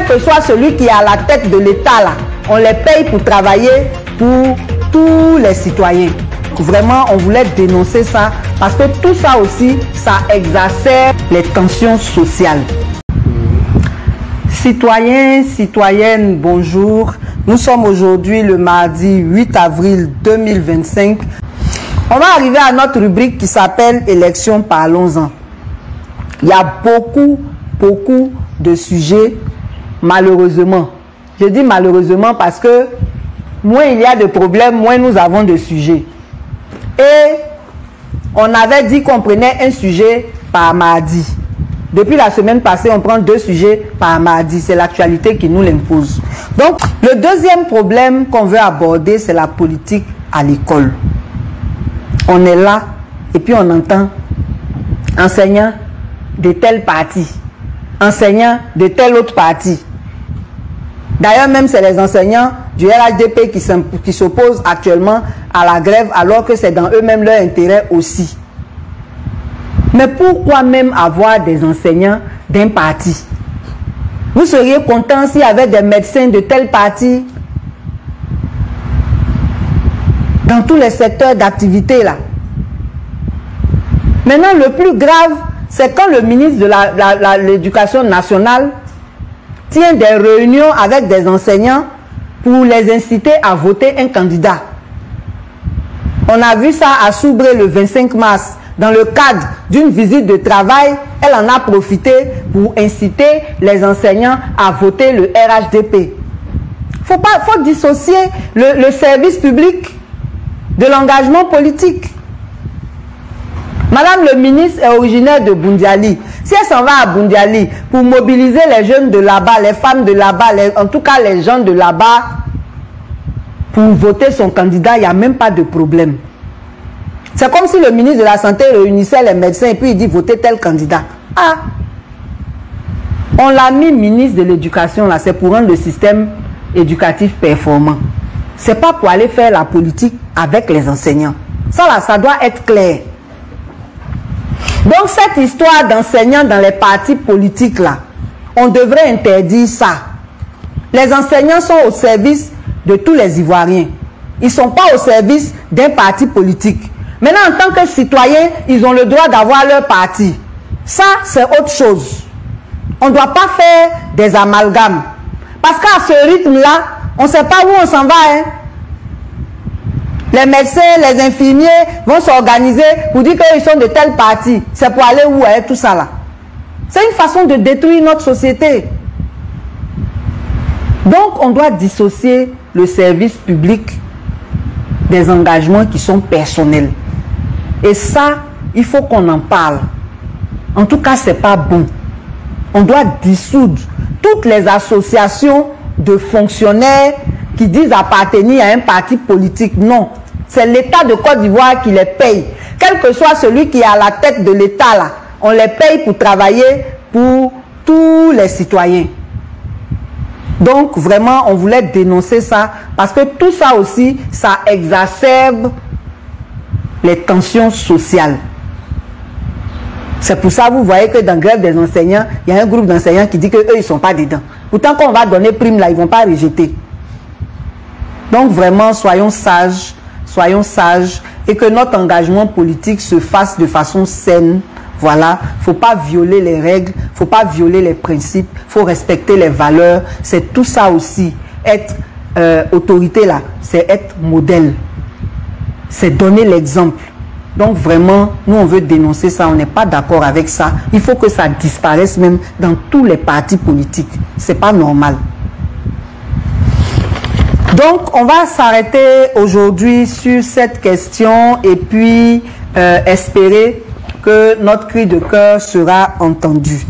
quel que soit celui qui est à la tête de l'État, là, on les paye pour travailler pour tous les citoyens. Vraiment, on voulait dénoncer ça parce que tout ça aussi, ça exacerbe les tensions sociales. Citoyens, citoyennes, bonjour. Nous sommes aujourd'hui le mardi 8 avril 2025. On va arriver à notre rubrique qui s'appelle Élections, parlons-en. Il y a beaucoup de sujets, malheureusement. Je dis malheureusement parce que moins il y a de problèmes, moins nous avons de sujets. Et on avait dit qu'on prenait un sujet par mardi. Depuis la semaine passée, on prend 2 sujets par mardi. C'est l'actualité qui nous l'impose. Donc, le deuxième problème qu'on veut aborder, c'est la politique à l'école. On est là et puis on entend enseignants de tel parti, enseignants de tel autre parti. D'ailleurs, même c'est les enseignants du RHDP qui s'opposent actuellement à la grève alors que c'est dans eux-mêmes leur intérêt aussi. Mais pourquoi même avoir des enseignants d'un parti? Vous seriez content s'il y avait des médecins de tel parti dans tous les secteurs d'activité là. Maintenant, le plus grave, c'est quand le ministre de l'Éducation nationale tient des réunions avec des enseignants pour les inciter à voter un candidat. On a vu ça à Soubré le 25 mars. Dans le cadre d'une visite de travail, elle en a profité pour inciter les enseignants à voter le RHDP. Faut dissocier le service public de l'engagement politique. Madame le ministre est originaire de Boundiali. Si elle s'en va à Boundiali pour mobiliser les jeunes de là-bas, les femmes de là-bas, en tout cas les gens de là-bas, pour voter son candidat, il n'y a même pas de problème. C'est comme si le ministre de la Santé réunissait les médecins et puis il dit voter tel candidat. Ah! On l'a mis ministre de l'Éducation, là, c'est pour rendre le système éducatif performant. C'est pas pour aller faire la politique avec les enseignants. Ça là, ça doit être clair. Donc cette histoire d'enseignants dans les partis politiques là, on devrait interdire ça. Les enseignants sont au service de tous les Ivoiriens. Ils ne sont pas au service d'un parti politique. Maintenant, en tant que citoyens, ils ont le droit d'avoir leur parti. Ça, c'est autre chose. On ne doit pas faire des amalgames. Parce qu'à ce rythme-là, on ne sait pas où on s'en va. Hein. Les médecins, les infirmiers vont s'organiser pour dire qu'ils sont de tel parti. C'est pour aller où avec tout ça là? C'est une façon de détruire notre société. Donc, on doit dissocier le service public des engagements qui sont personnels. Et ça, il faut qu'on en parle. En tout cas, ce n'est pas bon. On doit dissoudre toutes les associations de fonctionnaires qui disent appartenir à un parti politique. Non, c'est l'État de Côte d'Ivoire qui les paye. Quel que soit celui qui est à la tête de l'État, là, on les paye pour travailler pour tous les citoyens. Donc, vraiment, on voulait dénoncer ça parce que tout ça aussi, ça exacerbe les tensions sociales. C'est pour ça que vous voyez que dans la grève des enseignants, il y a un groupe d'enseignants qui dit qu'eux, ils ne sont pas dedans. Pourtant, quand on va donner prime là, ils ne vont pas rejeter. Donc, vraiment, soyons sages et que notre engagement politique se fasse de façon saine. Voilà, il ne faut pas violer les règles, il ne faut pas violer les principes, il faut respecter les valeurs. C'est tout ça aussi. Être autorité là, c'est être modèle. C'est donner l'exemple. Donc vraiment, nous on veut dénoncer ça, on n'est pas d'accord avec ça. Il faut que ça disparaisse même dans tous les partis politiques. Ce n'est pas normal. Donc on va s'arrêter aujourd'hui sur cette question et puis espérer que notre cri de cœur sera entendu.